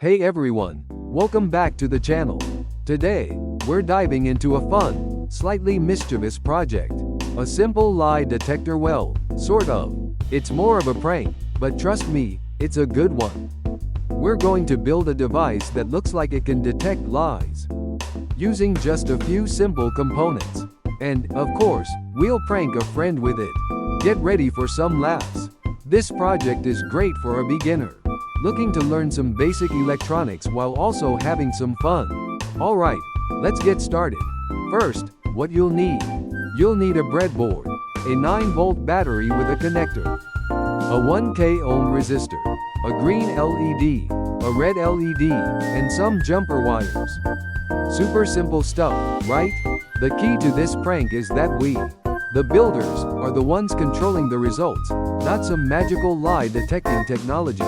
Hey everyone, welcome back to the channel. Today, we're diving into a fun, slightly mischievous project. A simple lie detector, well, sort of. It's more of a prank, but trust me, it's a good one. We're going to build a device that looks like it can detect lies, using just a few simple components. And, of course, we'll prank a friend with it. Get ready for some laughs. This project is great for a beginner looking to learn some basic electronics while also having some fun. Alright, let's get started. First, what you'll need. You'll need a breadboard, a 9-volt battery with a connector, a 1K ohm resistor, a green LED, a red LED, and some jumper wires. Super simple stuff, right? The key to this prank is that we, the builders, are the ones controlling the results, not some magical lie detecting technology.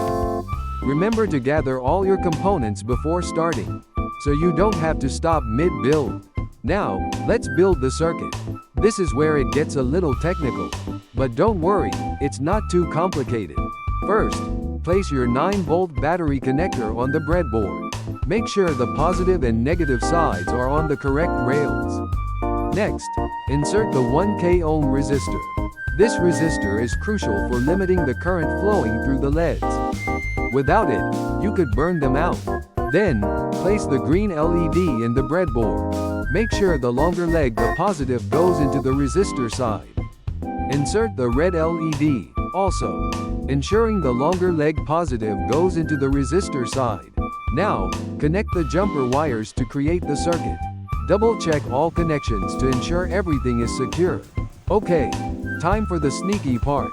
Remember to gather all your components before starting, so you don't have to stop mid-build. Now, let's build the circuit. This is where it gets a little technical, but don't worry, it's not too complicated. First, place your 9-volt battery connector on the breadboard. Make sure the positive and negative sides are on the correct rails. Next, insert the 1K ohm resistor. This resistor is crucial for limiting the current flowing through the LEDs. Without it, you could burn them out. Then, place the green LED in the breadboard. Make sure the longer leg, the positive, goes into the resistor side. Insert the red LED, also, ensuring the longer leg positive goes into the resistor side. Now, connect the jumper wires to create the circuit. Double check all connections to ensure everything is secure. Okay, time for the sneaky part.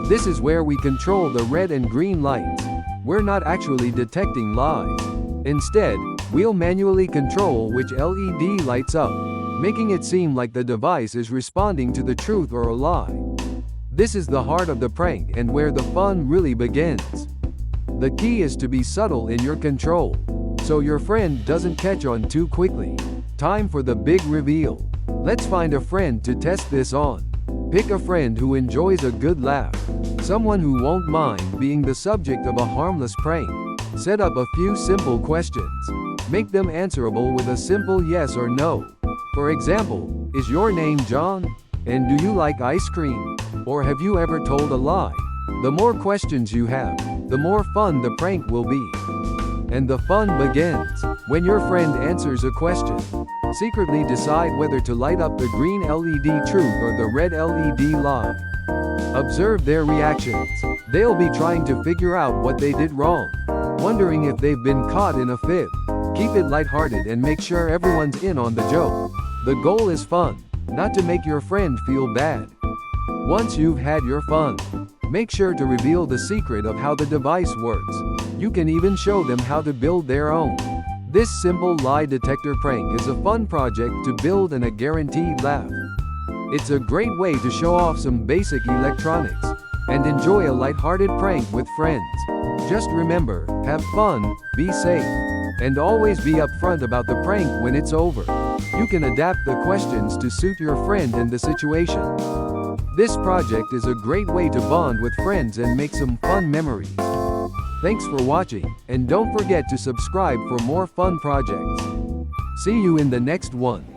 This is where we control the red and green lights. We're not actually detecting lies. Instead, we'll manually control which LED lights up, making it seem like the device is responding to the truth or a lie. This is the heart of the prank and where the fun really begins. The key is to be subtle in your control, so your friend doesn't catch on too quickly. Time for the big reveal. Let's find a friend to test this on. Pick a friend who enjoys a good laugh, someone who won't mind being the subject of a harmless prank. Set up a few simple questions. Make them answerable with a simple yes or no. For example, is your name John? And do you like ice cream? Or have you ever told a lie? The more questions you have, the more fun the prank will be. And the fun begins when your friend answers a question. Secretly decide whether to light up the green LED truth or the red LED lie. Observe their reactions. They'll be trying to figure out what they did wrong, wondering if they've been caught in a fib. Keep it lighthearted and make sure everyone's in on the joke. The goal is fun, not to make your friend feel bad. Once you've had your fun, make sure to reveal the secret of how the device works. You can even show them how to build their own. This simple lie detector prank is a fun project to build and a guaranteed laugh. It's a great way to show off some basic electronics and enjoy a lighthearted prank with friends. Just remember, have fun, be safe, and always be upfront about the prank when it's over. You can adapt the questions to suit your friend and the situation. This project is a great way to bond with friends and make some fun memories. Thanks for watching, and don't forget to subscribe for more fun projects. See you in the next one.